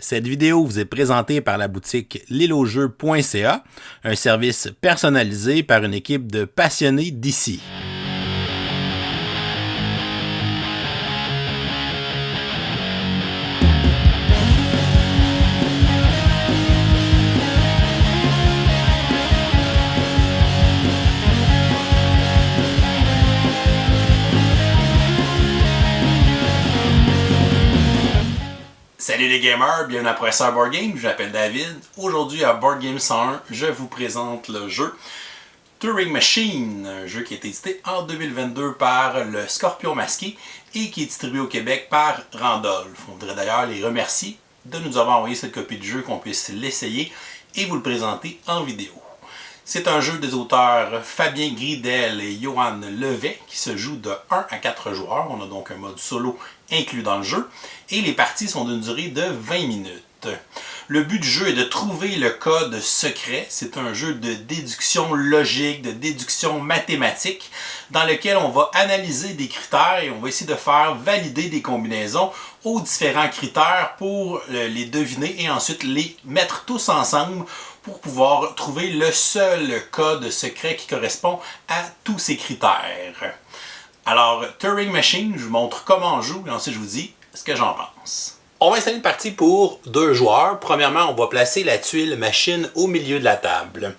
Cette vidéo vous est présentée par la boutique liloJeux.ca, un service personnalisé par une équipe de passionnés d'ici. Salut les gamers, bienvenue à Professeur Board Game, je m'appelle David. Aujourd'hui à Board Game 101, je vous présente le jeu Turing Machine, un jeu qui a été édité en 2022 par le Scorpion Masqué et qui est distribué au Québec par Randolph. On voudrait d'ailleurs les remercier de nous avoir envoyé cette copie de jeu, qu'on puisse l'essayer et vous le présenter en vidéo. C'est un jeu des auteurs Fabien Gridel et Johan Levet qui se joue de 1 à 4 joueurs. On a donc un mode solo inclus dans le jeu et les parties sont d'une durée de 20 minutes. Le but du jeu est de trouver le code secret. C'est un jeu de déduction logique, de déduction mathématique dans lequel on va analyser des critères et on va essayer de faire valider des combinaisons aux différents critères pour les deviner et ensuite les mettre tous ensemble pour pouvoir trouver le seul code secret qui correspond à tous ces critères. Alors, Turing Machine, je vous montre comment on joue et ensuite je vous dis ce que j'en pense. On va installer une partie pour 2 joueurs. Premièrement, on va placer la tuile machine au milieu de la table.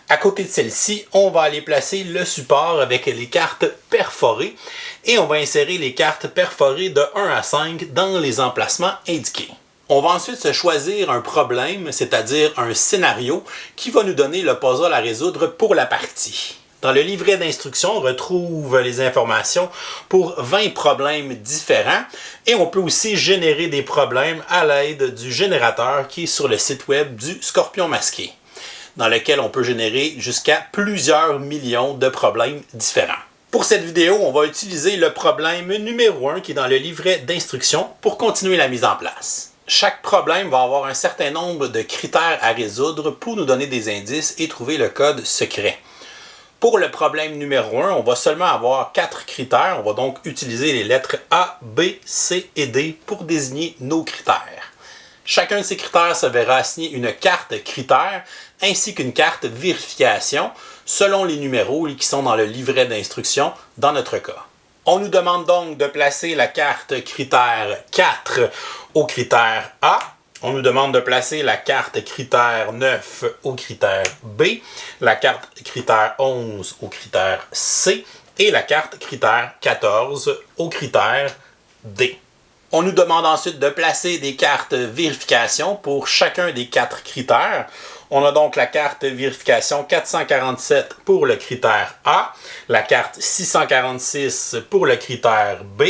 À côté de celle-ci, on va aller placer le support avec les cartes perforées et on va insérer les cartes perforées de 1 à 5 dans les emplacements indiqués. On va ensuite se choisir un problème, c'est-à-dire un scénario qui va nous donner le puzzle à résoudre pour la partie. Dans le livret d'instructions, on retrouve les informations pour 20 problèmes différents et on peut aussi générer des problèmes à l'aide du générateur qui est sur le site web du Scorpion Masqué, dans lequel on peut générer jusqu'à plusieurs millions de problèmes différents. Pour cette vidéo, on va utiliser le problème numéro 1 qui est dans le livret d'instructions pour continuer la mise en place. Chaque problème va avoir un certain nombre de critères à résoudre pour nous donner des indices et trouver le code secret. Pour le problème numéro 1, on va seulement avoir 4 critères. On va donc utiliser les lettres A, B, C et D pour désigner nos critères. Chacun de ces critères se verra assigner une carte critère ainsi qu'une carte vérification selon les numéros qui sont dans le livret d'instructions dans notre cas. On nous demande donc de placer la carte critère 4 au critère A. On nous demande de placer la carte critère 9 au critère B, la carte critère 11 au critère C et la carte critère 14 au critère D. On nous demande ensuite de placer des cartes vérification pour chacun des 4 critères. On a donc la carte vérification 447 pour le critère A, la carte 646 pour le critère B,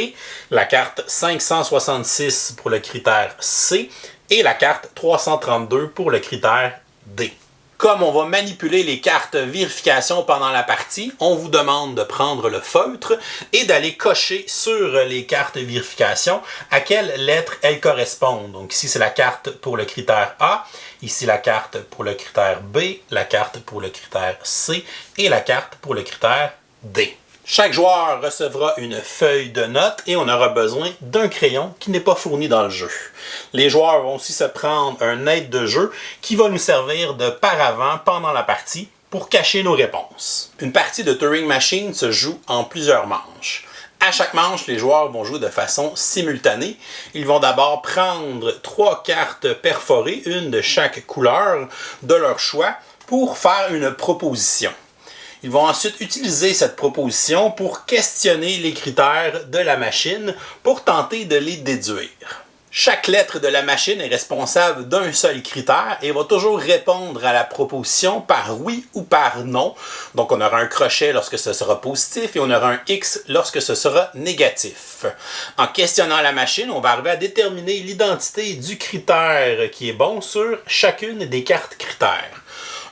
la carte 566 pour le critère C et la carte 332 pour le critère D. Comme on va manipuler les cartes vérification pendant la partie, on vous demande de prendre le feutre et d'aller cocher sur les cartes vérification à quelle lettre elles correspondent. Donc ici c'est la carte pour le critère A, ici la carte pour le critère B, la carte pour le critère C et la carte pour le critère D. Chaque joueur recevra une feuille de notes et on aura besoin d'un crayon qui n'est pas fourni dans le jeu. Les joueurs vont aussi se prendre un aide de jeu qui va nous servir de paravent pendant la partie pour cacher nos réponses. Une partie de Turing Machine se joue en plusieurs manches. À chaque manche, les joueurs vont jouer de façon simultanée. Ils vont d'abord prendre 3 cartes perforées, une de chaque couleur de leur choix, pour faire une proposition. Ils vont ensuite utiliser cette proposition pour questionner les critères de la machine pour tenter de les déduire. Chaque lettre de la machine est responsable d'un seul critère et va toujours répondre à la proposition par oui ou par non. Donc on aura un crochet lorsque ce sera positif et on aura un X lorsque ce sera négatif. En questionnant la machine, on va arriver à déterminer l'identité du critère qui est bon sur chacune des cartes critères.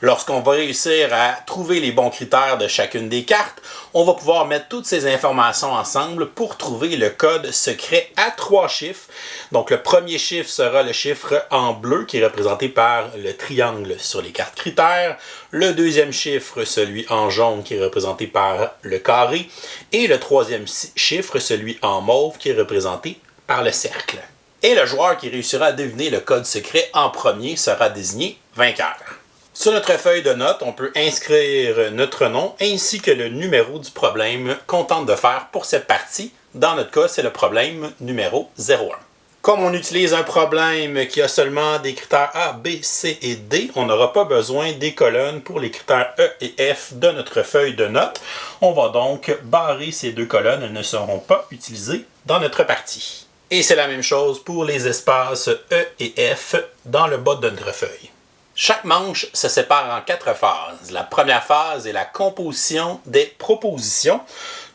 Lorsqu'on va réussir à trouver les bons critères de chacune des cartes, on va pouvoir mettre toutes ces informations ensemble pour trouver le code secret à 3 chiffres. Donc le premier chiffre sera le chiffre en bleu qui est représenté par le triangle sur les cartes critères. Le deuxième chiffre, celui en jaune qui est représenté par le carré. Et le troisième chiffre, celui en mauve qui est représenté par le cercle. Et le joueur qui réussira à deviner le code secret en premier sera désigné vainqueur. Sur notre feuille de notes, on peut inscrire notre nom ainsi que le numéro du problème qu'on tente de faire pour cette partie. Dans notre cas, c'est le problème numéro 01. Comme on utilise un problème qui a seulement des critères A, B, C et D, on n'aura pas besoin des colonnes pour les critères E et F de notre feuille de notes. On va donc barrer ces deux colonnes, elles ne seront pas utilisées dans notre partie. Et c'est la même chose pour les espaces E et F dans le bas de notre feuille. Chaque manche se sépare en 4 phases. La première phase est la composition des propositions.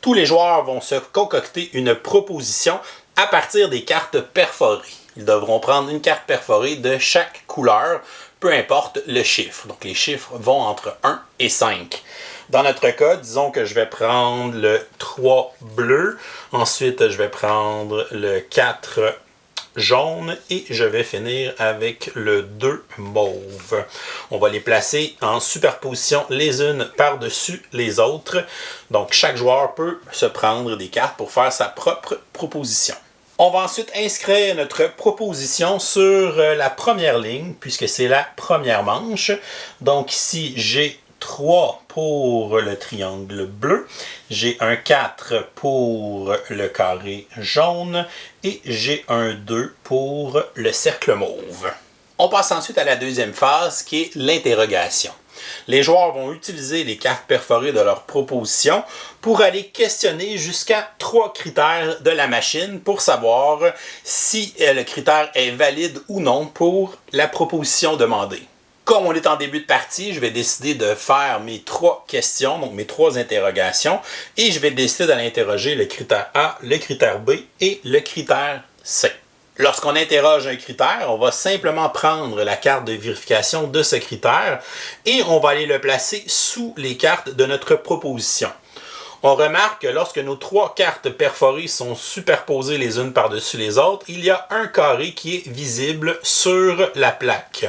Tous les joueurs vont se concocter une proposition à partir des cartes perforées. Ils devront prendre une carte perforée de chaque couleur, peu importe le chiffre. Donc les chiffres vont entre 1 et 5. Dans notre cas, disons que je vais prendre le 3 bleu, ensuite je vais prendre le 4 jaune et je vais finir avec le 2 mauve. On va les placer en superposition les unes par-dessus les autres. Donc chaque joueur peut se prendre des cartes pour faire sa propre proposition. On va ensuite inscrire notre proposition sur la première ligne puisque c'est la première manche. Donc ici j'ai 3 pour le triangle bleu, j'ai un 4 pour le carré jaune et j'ai un 2 pour le cercle mauve. On passe ensuite à la deuxième phase qui est l'interrogation. Les joueurs vont utiliser les cartes perforées de leur proposition pour aller questionner jusqu'à 3 critères de la machine pour savoir si le critère est valide ou non pour la proposition demandée. Comme on est en début de partie, je vais décider de faire mes 3 questions, donc mes 3 interrogations, et je vais décider d'aller interroger le critère A, le critère B et le critère C. Lorsqu'on interroge un critère, on va simplement prendre la carte de vérification de ce critère et on va aller le placer sous les cartes de notre proposition. On remarque que lorsque nos 3 cartes perforées sont superposées les unes par-dessus les autres, il y a un carré qui est visible sur la plaque.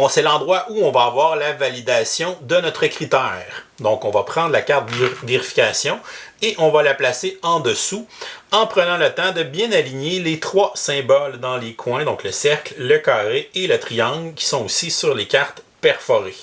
C'est l'endroit où on va avoir la validation de notre critère. Donc, on va prendre la carte de vérification et on va la placer en dessous en prenant le temps de bien aligner les 3 symboles dans les coins, donc le cercle, le carré et le triangle qui sont aussi sur les cartes perforées.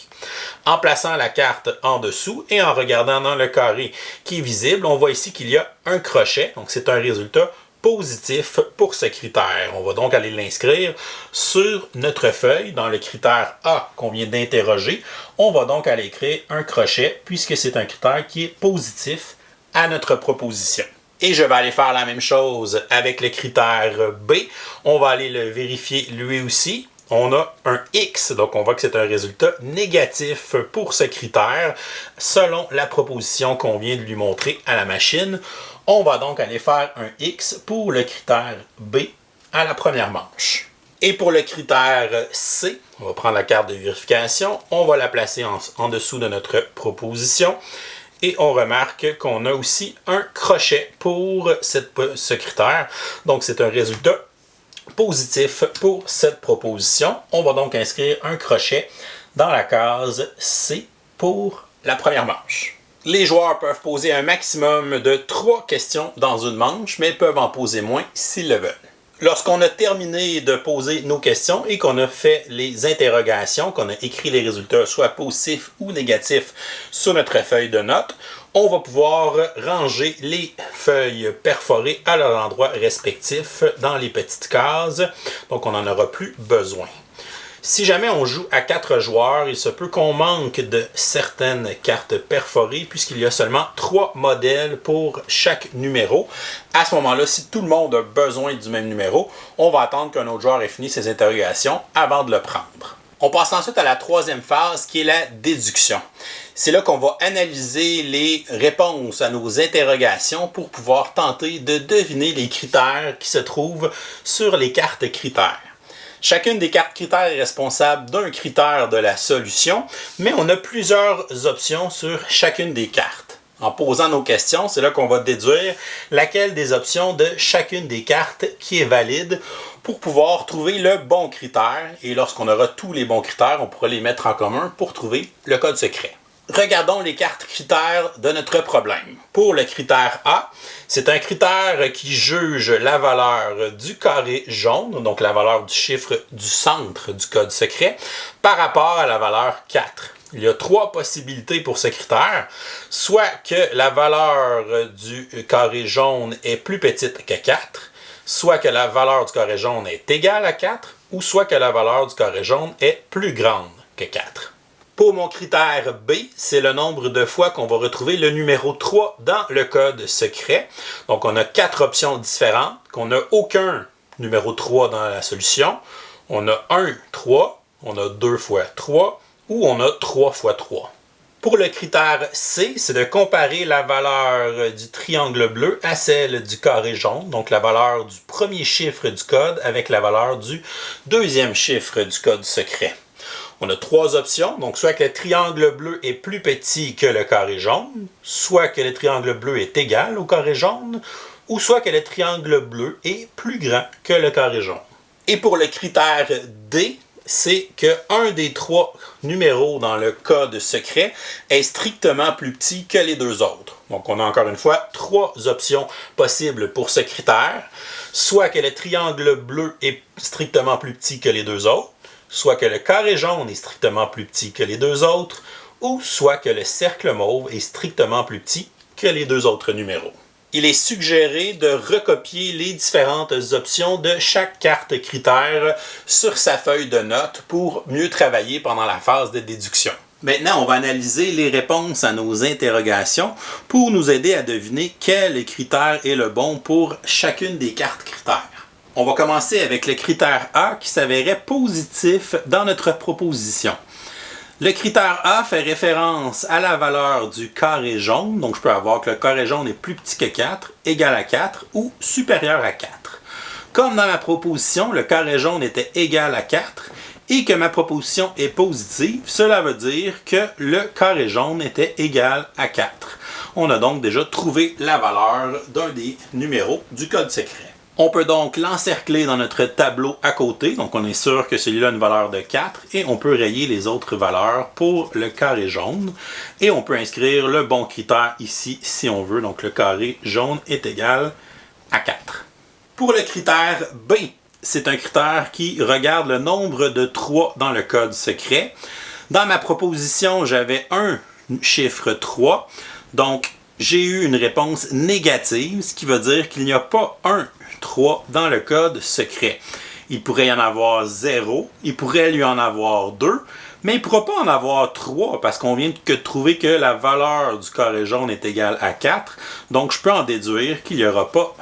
En plaçant la carte en dessous et en regardant dans le carré qui est visible, on voit ici qu'il y a un crochet, donc c'est un résultat positif pour ce critère. On va donc aller l'inscrire sur notre feuille dans le critère A qu'on vient d'interroger. On va donc aller écrire un crochet puisque c'est un critère qui est positif à notre proposition. Et je vais aller faire la même chose avec le critère B. On va aller le vérifier lui aussi. On a un X, donc on voit que c'est un résultat négatif pour ce critère selon la proposition qu'on vient de lui montrer à la machine. On va donc aller faire un X pour le critère B à la première manche. Et pour le critère C, on va prendre la carte de vérification, on va la placer en dessous de notre proposition et on remarque qu'on a aussi un crochet pour ce critère. Donc c'est un résultat positif pour cette proposition. On va donc inscrire un crochet dans la case C pour la première manche. Les joueurs peuvent poser un maximum de 3 questions dans une manche, mais peuvent en poser moins s'ils le veulent. Lorsqu'on a terminé de poser nos questions et qu'on a fait les interrogations, qu'on a écrit les résultats soit positifs ou négatifs sur notre feuille de notes, on va pouvoir ranger les feuilles perforées à leur endroit respectif dans les petites cases, donc on n'en aura plus besoin. Si jamais on joue à 4 joueurs, il se peut qu'on manque de certaines cartes perforées puisqu'il y a seulement 3 modèles pour chaque numéro. À ce moment-là, si tout le monde a besoin du même numéro, on va attendre qu'un autre joueur ait fini ses interrogations avant de le prendre. On passe ensuite à la 3e phase qui est la déduction. C'est là qu'on va analyser les réponses à nos interrogations pour pouvoir tenter de deviner les critères qui se trouvent sur les cartes critères. Chacune des cartes critères est responsable d'un critère de la solution, mais on a plusieurs options sur chacune des cartes. En posant nos questions, c'est là qu'on va déduire laquelle des options de chacune des cartes qui est valide pour pouvoir trouver le bon critère. Et lorsqu'on aura tous les bons critères, on pourra les mettre en commun pour trouver le code secret. Regardons les cartes critères de notre problème. Pour le critère A, c'est un critère qui juge la valeur du carré jaune, donc la valeur du chiffre du centre du code secret, par rapport à la valeur 4. Il y a 3 possibilités pour ce critère. Soit que la valeur du carré jaune est plus petite que 4, soit que la valeur du carré jaune est égale à 4, ou soit que la valeur du carré jaune est plus grande que 4. Pour mon critère B, c'est le nombre de fois qu'on va retrouver le numéro 3 dans le code secret. Donc, on a 4 options différentes, qu'on n'a aucun numéro 3 dans la solution. On a 1, 3, on a 2 fois 3, ou on a 3 fois 3. Pour le critère C, c'est de comparer la valeur du triangle bleu à celle du carré jaune, donc la valeur du premier chiffre du code avec la valeur du deuxième chiffre du code secret. On a 3 options, donc soit que le triangle bleu est plus petit que le carré jaune, soit que le triangle bleu est égal au carré jaune, ou soit que le triangle bleu est plus grand que le carré jaune. Et pour le critère D, c'est qu'un des 3 numéros dans le code secret est strictement plus petit que les 2 autres. Donc on a encore une fois 3 options possibles pour ce critère, soit que le triangle bleu est strictement plus petit que les 2 autres, soit que le carré jaune est strictement plus petit que les 2 autres, ou soit que le cercle mauve est strictement plus petit que les 2 autres numéros. Il est suggéré de recopier les différentes options de chaque carte critère sur sa feuille de notes pour mieux travailler pendant la phase de déduction. Maintenant, on va analyser les réponses à nos interrogations pour nous aider à deviner quel critère est le bon pour chacune des cartes critères. On va commencer avec le critère A qui s'avérait positif dans notre proposition. Le critère A fait référence à la valeur du carré jaune, donc je peux avoir que le carré jaune est plus petit que 4, égal à 4 ou supérieur à 4. Comme dans ma proposition, le carré jaune était égal à 4 et que ma proposition est positive, cela veut dire que le carré jaune était égal à 4. On a donc déjà trouvé la valeur d'un des numéros du code secret. On peut donc l'encercler dans notre tableau à côté, donc on est sûr que celui-là a une valeur de 4, et on peut rayer les autres valeurs pour le carré jaune, et on peut inscrire le bon critère ici si on veut, donc le carré jaune est égal à 4. Pour le critère B, c'est un critère qui regarde le nombre de 3 dans le code secret. Dans ma proposition, j'avais un chiffre 3, donc j'ai eu une réponse négative, ce qui veut dire qu'il n'y a pas un 3 dans le code secret. Il pourrait y en avoir 0, il pourrait lui en avoir 2, mais il ne pourra pas en avoir 3 parce qu'on vient de trouver que la valeur du carré jaune est égale à 4. Donc je peux en déduire qu'il n'y aura pas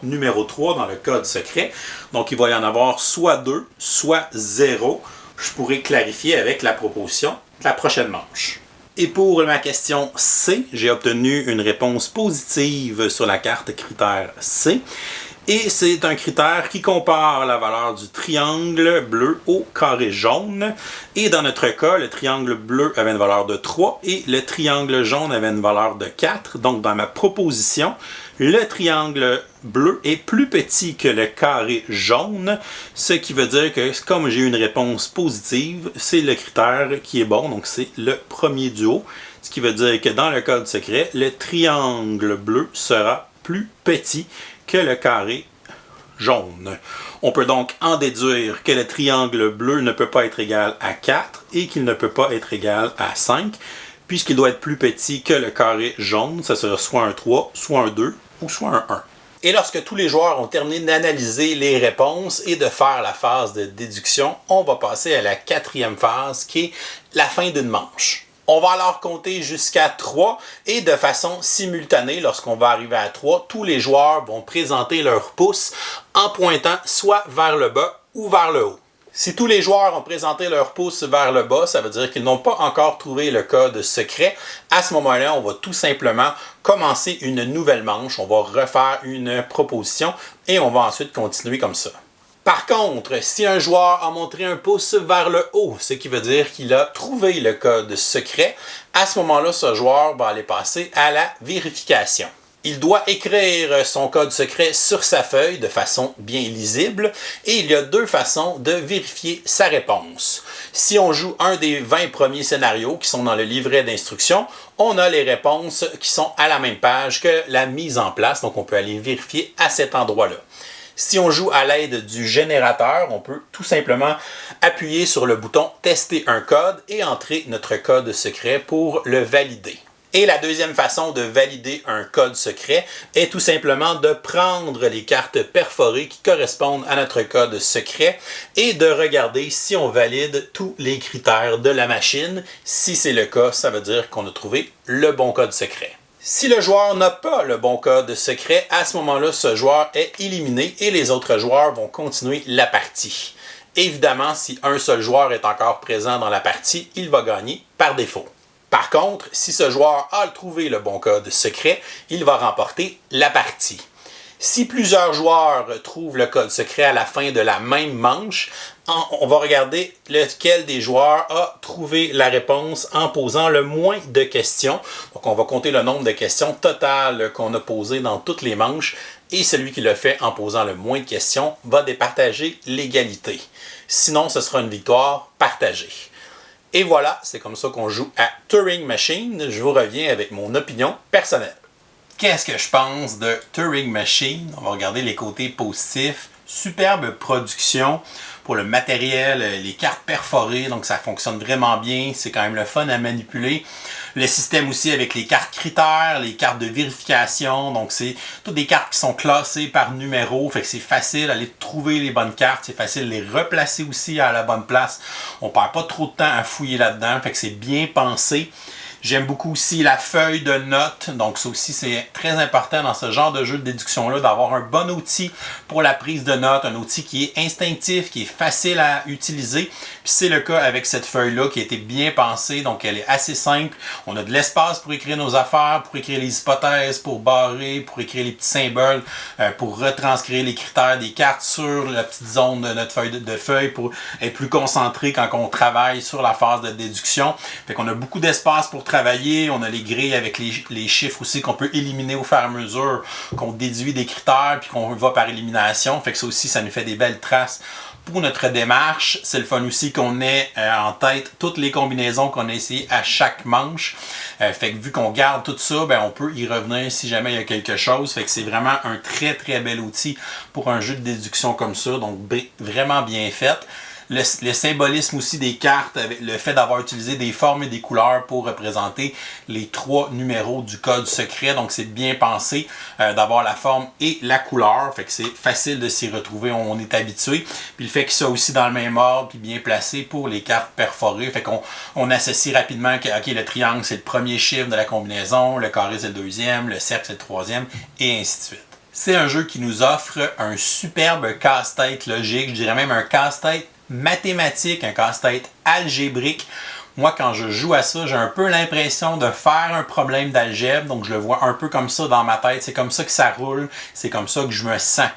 numéro 3 dans le code secret. Donc il va y en avoir soit 2, soit 0. Je pourrais clarifier avec la proposition de la prochaine manche. Et pour ma question C, j'ai obtenu une réponse positive sur la carte critère C. Et c'est un critère qui compare la valeur du triangle bleu au carré jaune. Et dans notre cas, le triangle bleu avait une valeur de 3 et le triangle jaune avait une valeur de 4. Donc dans ma proposition, le triangle bleu est plus petit que le carré jaune, ce qui veut dire que comme j'ai une réponse positive, c'est le critère qui est bon, donc c'est le premier du haut. Ce qui veut dire que dans le code secret, le triangle bleu sera plus petit que le carré jaune. On peut donc en déduire que le triangle bleu ne peut pas être égal à 4 et qu'il ne peut pas être égal à 5, puisqu'il doit être plus petit que le carré jaune. Ça sera soit un 3, soit un 2 ou soit un 1. Et lorsque tous les joueurs ont terminé d'analyser les réponses et de faire la phase de déduction, on va passer à la 4e phase qui est la fin d'une manche. On va alors compter jusqu'à 3 et de façon simultanée, lorsqu'on va arriver à 3, tous les joueurs vont présenter leur pouce en pointant soit vers le bas ou vers le haut. Si tous les joueurs ont présenté leur pouce vers le bas, ça veut dire qu'ils n'ont pas encore trouvé le code secret. À ce moment-là, on va tout simplement commencer une nouvelle manche. On va refaire une proposition et on va ensuite continuer comme ça. Par contre, si un joueur a montré un pouce vers le haut, ce qui veut dire qu'il a trouvé le code secret, à ce moment-là, ce joueur va aller passer à la vérification. Il doit écrire son code secret sur sa feuille de façon bien lisible et il y a deux façons de vérifier sa réponse. Si on joue un des 20 premiers scénarios qui sont dans le livret d'instructions, on a les réponses qui sont à la même page que la mise en place, donc on peut aller vérifier à cet endroit-là. Si on joue à l'aide du générateur, on peut tout simplement appuyer sur le bouton « Tester un code » et entrer notre code secret pour le valider. Et la deuxième façon de valider un code secret est tout simplement de prendre les cartes perforées qui correspondent à notre code secret et de regarder si on valide tous les critères de la machine. Si c'est le cas, ça veut dire qu'on a trouvé le bon code secret. Si le joueur n'a pas le bon code secret, à ce moment-là, ce joueur est éliminé et les autres joueurs vont continuer la partie. Évidemment, si un seul joueur est encore présent dans la partie, il va gagner par défaut. Par contre, si ce joueur a trouvé le bon code secret, il va remporter la partie. Si plusieurs joueurs trouvent le code secret à la fin de la même manche, on va regarder lequel des joueurs a trouvé la réponse en posant le moins de questions. Donc on va compter le nombre de questions totales qu'on a posées dans toutes les manches et celui qui le fait en posant le moins de questions va départager l'égalité. Sinon, ce sera une victoire partagée. Et voilà, c'est comme ça qu'on joue à Turing Machine. Je vous reviens avec mon opinion personnelle. Qu'est-ce que je pense de Turing Machine? On va regarder les côtés positifs. Superbe production pour le matériel, les cartes perforées, donc ça fonctionne vraiment bien. C'est quand même le fun à manipuler. Le système aussi avec les cartes critères, les cartes de vérification. Donc c'est toutes des cartes qui sont classées par numéro. Fait que c'est facile d'aller trouver les bonnes cartes. C'est facile de les replacer aussi à la bonne place. On perd pas trop de temps à fouiller là-dedans. Fait que c'est bien pensé. J'aime beaucoup aussi la feuille de notes, donc ça aussi c'est très important dans ce genre de jeu de déduction-là, d'avoir un bon outil pour la prise de notes, un outil qui est instinctif, qui est facile à utiliser. Puis c'est le cas avec cette feuille-là qui a été bien pensée, donc elle est assez simple. On a de l'espace pour écrire nos affaires, pour écrire les hypothèses, pour barrer, pour écrire les petits symboles, pour retranscrire les critères des cartes sur la petite zone de notre feuille pour être plus concentré quand on travaille sur la phase de déduction. Fait qu'on a beaucoup d'espace pour travailler, on a les grilles avec les chiffres aussi qu'on peut éliminer au fur et à mesure qu'on déduit des critères puis qu'on va par élimination. Fait que ça aussi, ça nous fait des belles traces pour notre démarche. C'est le fun aussi qu'on ait en tête toutes les combinaisons qu'on a essayées à chaque manche. Fait que vu qu'on garde tout ça, ben on peut y revenir si jamais il y a quelque chose. Fait que c'est vraiment un très très bel outil pour un jeu de déduction comme ça. Donc vraiment bien fait. Le symbolisme aussi des cartes, avec le fait d'avoir utilisé des formes et des couleurs pour représenter les 3 numéros du code secret. Donc c'est bien pensé d'avoir la forme et la couleur. Fait que c'est facile de s'y retrouver, on est habitué. Puis le fait qu'il soit aussi dans le même ordre puis bien placé pour les cartes perforées. Fait qu'on associe rapidement que le triangle c'est le premier chiffre de la combinaison, le carré c'est le deuxième, le cercle c'est le troisième et ainsi de suite. C'est un jeu qui nous offre un superbe casse-tête logique, je dirais même un casse-tête mathématique, un casse-tête algébrique. Moi, quand je joue à ça, j'ai un peu l'impression de faire un problème d'algèbre, donc je le vois un peu comme ça dans ma tête. C'est comme ça que ça roule, c'est comme ça que je me sens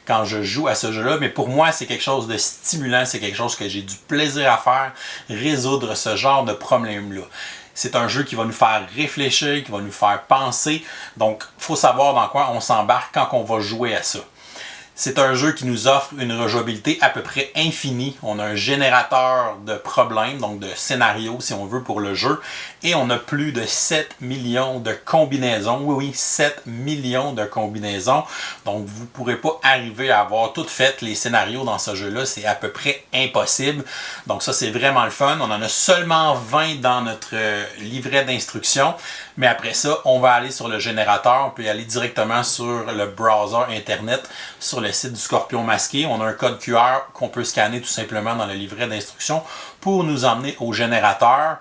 quand je joue à ce jeu-là. Mais pour moi, c'est quelque chose de stimulant, c'est quelque chose que j'ai du plaisir à faire, résoudre ce genre de problème-là. C'est un jeu qui va nous faire réfléchir, qui va nous faire penser. Donc, il faut savoir dans quoi on s'embarque quand on va jouer à ça. C'est un jeu qui nous offre une rejouabilité à peu près infinie. On a un générateur de problèmes, donc de scénarios si on veut pour le jeu. Et on a plus de 7 millions de combinaisons. Oui, 7 millions de combinaisons. Donc vous ne pourrez pas arriver à avoir toutes faites les scénarios dans ce jeu-là. C'est à peu près impossible. Donc ça, c'est vraiment le fun. On en a seulement 20 dans notre livret d'instructions. Mais après ça, on va aller sur le générateur. On peut y aller directement sur le browser Internet, sur le site du Scorpion Masqué. On a un code QR qu'on peut scanner tout simplement dans le livret d'instructions pour nous emmener au générateur.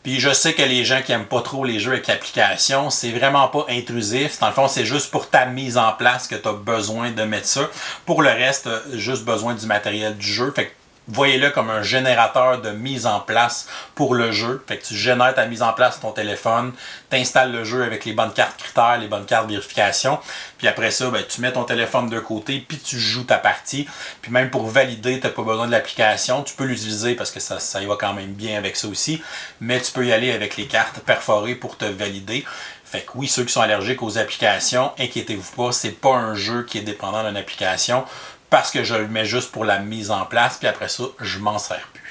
Puis je sais que les gens qui n'aiment pas trop les jeux avec application, c'est vraiment pas intrusif. Dans le fond, c'est juste pour ta mise en place que tu as besoin de mettre ça. Pour le reste, juste besoin du matériel du jeu. Fait que voyez-le comme un générateur de mise en place pour le jeu. Fait que tu génères ta mise en place sur ton téléphone, tu installes le jeu avec les bonnes cartes critères, les bonnes cartes vérification. Puis après ça, ben, tu mets ton téléphone de côté, puis tu joues ta partie. Puis même pour valider, tu n'as pas besoin de l'application. Tu peux l'utiliser parce que ça y va quand même bien avec ça aussi. Mais tu peux y aller avec les cartes perforées pour te valider. Fait que oui, ceux qui sont allergiques aux applications, inquiétez-vous pas, c'est pas un jeu qui est dépendant d'une application parce que je le mets juste pour la mise en place, puis après ça, je m'en sers plus.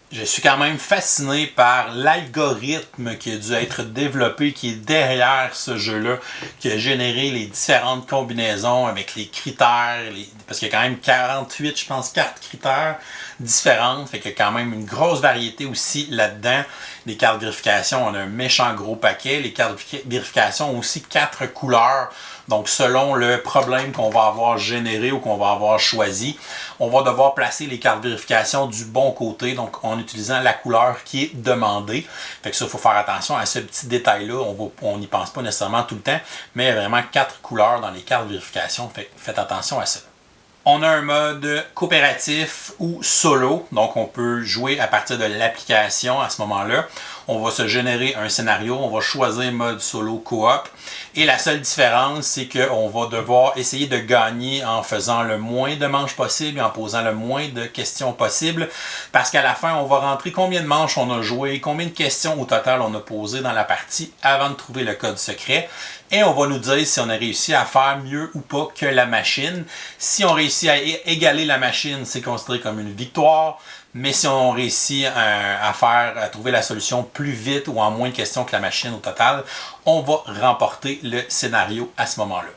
Je suis quand même fasciné par l'algorithme qui a dû être développé, qui est derrière ce jeu-là, qui a généré les différentes combinaisons avec les critères, parce qu'il y a quand même 48, je pense, cartes critères différentes, fait qu'il y a quand même une grosse variété aussi là-dedans. Les cartes de vérification, on a un méchant gros paquet. Les cartes de vérification ont aussi 4 couleurs. Donc, selon le problème qu'on va avoir généré ou qu'on va avoir choisi, on va devoir placer les cartes de vérification du bon côté, donc en utilisant la couleur qui est demandée. Fait que ça, il faut faire attention à ce petit détail-là. On n'y pense pas nécessairement tout le temps, mais il y a vraiment 4 couleurs dans les cartes de vérification. Fait que faites attention à ça. On a un mode coopératif ou solo, donc on peut jouer à partir de l'application à ce moment-là. On va se générer un scénario, on va choisir mode solo coop. Et la seule différence, c'est qu'on va devoir essayer de gagner en faisant le moins de manches possible et en posant le moins de questions possible. Parce qu'à la fin, on va rentrer combien de manches on a joué, combien de questions au total on a posé dans la partie avant de trouver le code secret. Et on va nous dire si on a réussi à faire mieux ou pas que la machine. Si on réussit à égaler la machine, c'est considéré comme une victoire. Mais si on réussit à trouver la solution plus vite ou en moins de questions que la machine au total, on va remporter le scénario à ce moment-là.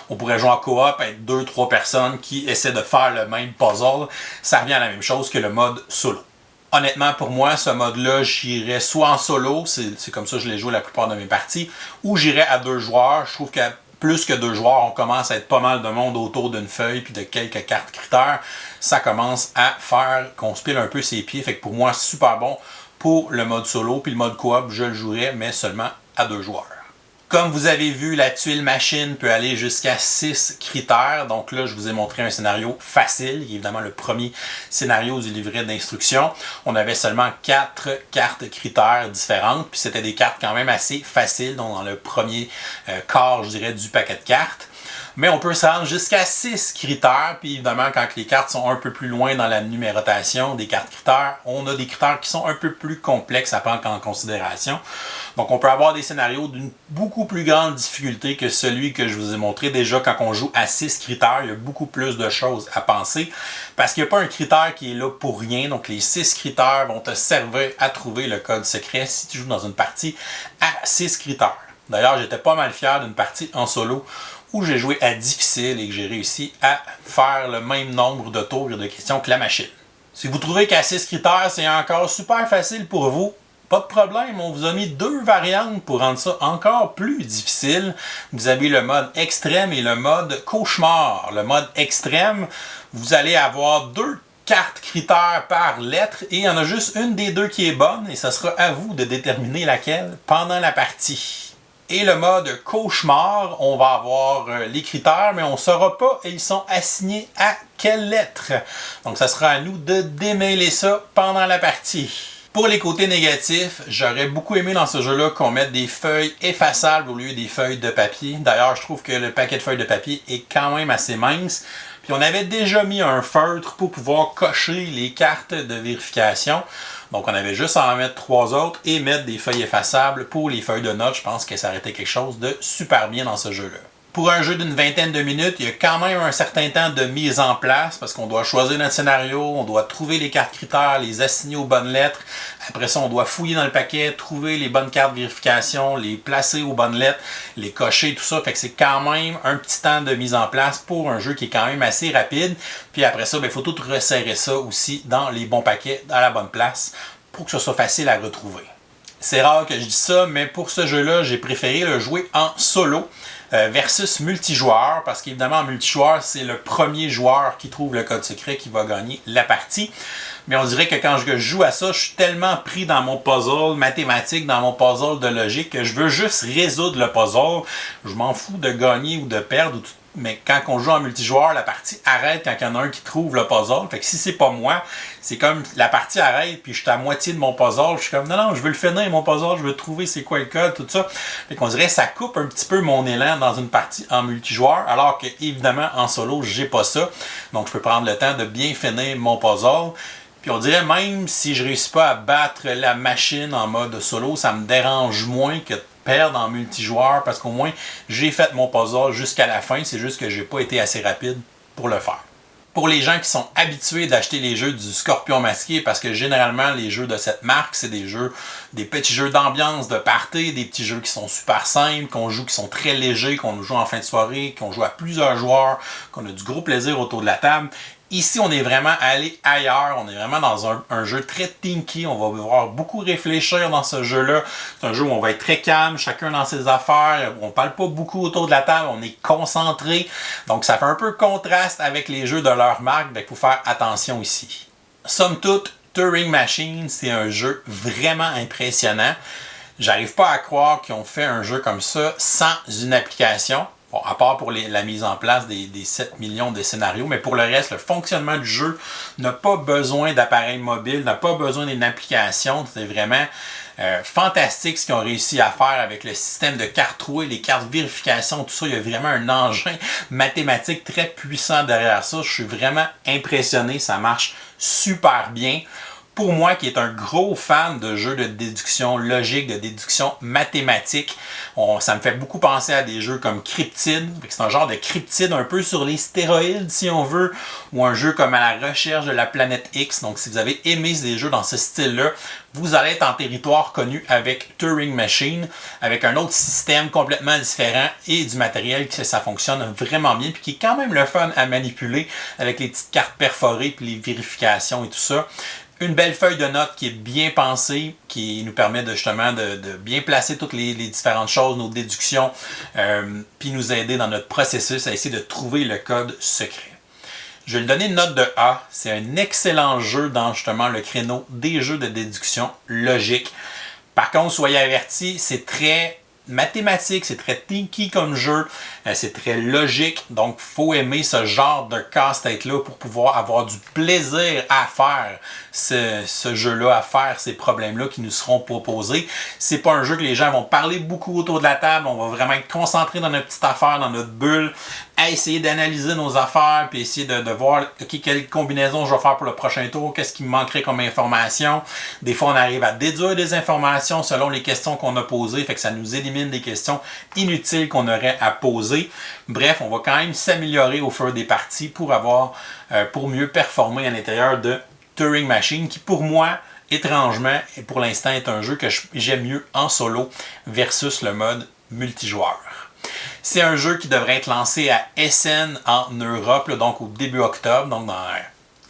On pourrait jouer en coop avec 2-3 personnes qui essaient de faire le même puzzle. Ça revient à la même chose que le mode solo. Honnêtement, pour moi, ce mode-là, j'irais soit en solo, c'est comme ça que je l'ai joué la plupart de mes parties, ou j'irais à 2 joueurs. Je trouve qu'à plus que 2 joueurs, on commence à être pas mal de monde autour d'une feuille puis de quelques cartes critères. Ça commence à faire qu'on se pile un peu ses pieds. Fait que pour moi, c'est super bon pour le mode solo. Puis le mode coop, je le jouerais, mais seulement à 2 joueurs. Comme vous avez vu, la tuile machine peut aller jusqu'à 6 critères. Donc là, je vous ai montré un scénario facile, qui est évidemment le premier scénario du livret d'instruction. On avait seulement 4 cartes critères différentes, puis c'était des cartes quand même assez faciles, donc dans le premier quart, je dirais, du paquet de cartes. Mais on peut se rendre jusqu'à 6 critères, puis évidemment, quand les cartes sont un peu plus loin dans la numérotation des cartes critères, on a des critères qui sont un peu plus complexes à prendre en considération. Donc, on peut avoir des scénarios d'une beaucoup plus grande difficulté que celui que je vous ai montré. Déjà, quand on joue à 6 critères, il y a beaucoup plus de choses à penser, parce qu'il n'y a pas un critère qui est là pour rien. Donc, les 6 critères vont te servir à trouver le code secret si tu joues dans une partie à 6 critères. D'ailleurs, j'étais pas mal fier d'une partie en solo où j'ai joué à difficile et que j'ai réussi à faire le même nombre de tours et de questions que la machine. Si vous trouvez qu'à 6 critères, c'est encore super facile pour vous, pas de problème, on vous a mis 2 variantes pour rendre ça encore plus difficile. Vous avez le mode extrême et le mode cauchemar. Le mode extrême, vous allez avoir 2 cartes critères par lettre et il y en a juste une des 2 qui est bonne et ce sera à vous de déterminer laquelle pendant la partie. Et le mode cauchemar, on va avoir les critères, mais on ne saura pas ils sont assignés à quelle lettre. Donc, ça sera à nous de démêler ça pendant la partie. Pour les côtés négatifs, j'aurais beaucoup aimé dans ce jeu-là qu'on mette des feuilles effaçables au lieu des feuilles de papier. D'ailleurs, je trouve que le paquet de feuilles de papier est quand même assez mince. Puis on avait déjà mis un feutre pour pouvoir cocher les cartes de vérification. Donc on avait juste à en mettre 3 autres et mettre des feuilles effaçables pour les feuilles de notes. Je pense que ça aurait été quelque chose de super bien dans ce jeu-là. Pour un jeu d'une vingtaine de minutes, il y a quand même un certain temps de mise en place parce qu'on doit choisir notre scénario, on doit trouver les cartes critères, les assigner aux bonnes lettres. Après ça, on doit fouiller dans le paquet, trouver les bonnes cartes de vérification, les placer aux bonnes lettres, les cocher, tout ça. Fait que c'est quand même un petit temps de mise en place pour un jeu qui est quand même assez rapide. Puis après ça, il faut tout resserrer ça aussi dans les bons paquets, à la bonne place, pour que ce soit facile à retrouver. C'est rare que je dise ça, mais pour ce jeu-là, j'ai préféré le jouer en solo versus multijoueur, parce qu'évidemment, en multijoueur, c'est le premier joueur qui trouve le code secret qui va gagner la partie. Mais on dirait que quand je joue à ça, je suis tellement pris dans mon puzzle mathématique, dans mon puzzle de logique, que je veux juste résoudre le puzzle. Je m'en fous de gagner ou de perdre, mais quand on joue en multijoueur, la partie arrête quand il y en a un qui trouve le puzzle. Fait que si c'est pas moi, c'est comme la partie arrête, puis je suis à moitié de mon puzzle. Je suis comme, non, je veux le finir, mon puzzle, je veux trouver c'est quoi le code, tout ça. Fait qu'on dirait que ça coupe un petit peu mon élan dans une partie en multijoueur, alors que, évidemment, en solo, j'ai pas ça. Donc, je peux prendre le temps de bien finir mon puzzle. Puis on dirait même si je réussis pas à battre la machine en mode solo, ça me dérange moins que perdre en multijoueur parce qu'au moins j'ai fait mon puzzle jusqu'à la fin, c'est juste que j'ai pas été assez rapide pour le faire. Pour les gens qui sont habitués d'acheter les jeux du Scorpion Masqué, parce que généralement les jeux de cette marque, c'est des petits jeux d'ambiance, de party, des petits jeux qui sont super simples, qui sont très légers, qu'on joue en fin de soirée, qu'on joue à plusieurs joueurs, qu'on a du gros plaisir autour de la table. Ici, on est vraiment allé ailleurs. On est vraiment dans un jeu très tinky. On va devoir beaucoup réfléchir dans ce jeu-là. C'est un jeu où on va être très calme, chacun dans ses affaires. On parle pas beaucoup autour de la table. On est concentré. Donc, ça fait un peu contraste avec les jeux de leur marque. Donc, il faut faire attention ici. Somme toute, Turing Machine, c'est un jeu vraiment impressionnant. J'arrive pas à croire qu'ils ont fait un jeu comme ça sans une application. Bon, à part pour la mise en place des 7 millions de scénarios, mais pour le reste, le fonctionnement du jeu n'a pas besoin d'appareil mobile, n'a pas besoin d'une application. C'est vraiment fantastique ce qu'ils ont réussi à faire avec le système de cartes rouées, les cartes vérification, tout ça. Il y a vraiment un engin mathématique très puissant derrière ça. Je suis vraiment impressionné, ça marche super bien. Pour moi, qui est un gros fan de jeux de déduction logique, de déduction mathématique, ça me fait beaucoup penser à des jeux comme Cryptid. C'est un genre de Cryptid un peu sur les stéroïdes, si on veut, ou un jeu comme À la recherche de la planète X. Donc, si vous avez aimé des jeux dans ce style-là, vous allez être en territoire connu avec Turing Machine, avec un autre système complètement différent et du matériel que ça fonctionne vraiment bien, puis qui est quand même le fun à manipuler avec les petites cartes perforées, puis les vérifications et tout ça. Une belle feuille de notes qui est bien pensée, qui nous permet justement de bien placer toutes les différentes choses, nos déductions, puis nous aider dans notre processus à essayer de trouver le code secret. Je vais lui donner une note de A. C'est un excellent jeu dans justement le créneau des jeux de déduction logique. Par contre, soyez avertis, c'est très mathématique, c'est très tinky comme jeu, c'est très logique, donc il faut aimer ce genre de casse-tête-là pour pouvoir avoir du plaisir à faire ce jeu-là, à faire ces problèmes-là qui nous seront proposés. C'est pas un jeu que les gens vont parler beaucoup autour de la table, on va vraiment être concentré dans notre petite affaire, dans notre bulle, à essayer d'analyser nos affaires, puis essayer de voir quelle combinaison je vais faire pour le prochain tour, qu'est-ce qui me manquerait comme information. Des fois, on arrive à déduire des informations selon les questions qu'on a posées, fait que ça nous élimine des questions inutiles qu'on aurait à poser. Bref, on va quand même s'améliorer au fur des parties pour mieux performer à l'intérieur de Turing Machine, qui pour moi, étrangement, et pour l'instant, est un jeu que j'aime mieux en solo versus le mode multijoueur. C'est un jeu qui devrait être lancé à Essen en Europe, là, donc au début octobre, donc dans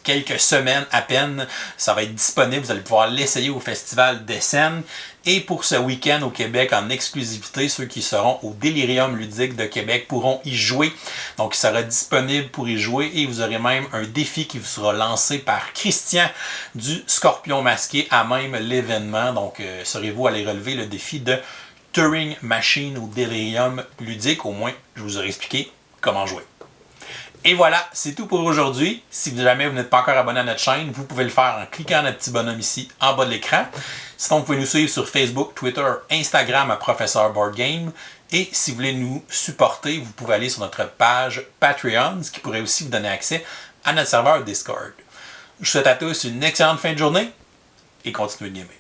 quelques semaines à peine. Ça va être disponible, vous allez pouvoir l'essayer au Festival d'Essen. Et pour ce week-end au Québec en exclusivité, ceux qui seront au Delirium Ludique de Québec pourront y jouer. Donc il sera disponible pour y jouer et vous aurez même un défi qui vous sera lancé par Christian du Scorpion Masqué à même l'événement. Donc serez-vous allé relever le défi de Turing Machine ou Delirium Ludique. Au moins, je vous aurai expliqué comment jouer. Et voilà, c'est tout pour aujourd'hui. Si jamais vous n'êtes pas encore abonné à notre chaîne, vous pouvez le faire en cliquant sur notre petit bonhomme ici en bas de l'écran. Sinon, vous pouvez nous suivre sur Facebook, Twitter, Instagram à Professeur Board Game. Et si vous voulez nous supporter, vous pouvez aller sur notre page Patreon, ce qui pourrait aussi vous donner accès à notre serveur Discord. Je vous souhaite à tous une excellente fin de journée et continuez de gamer.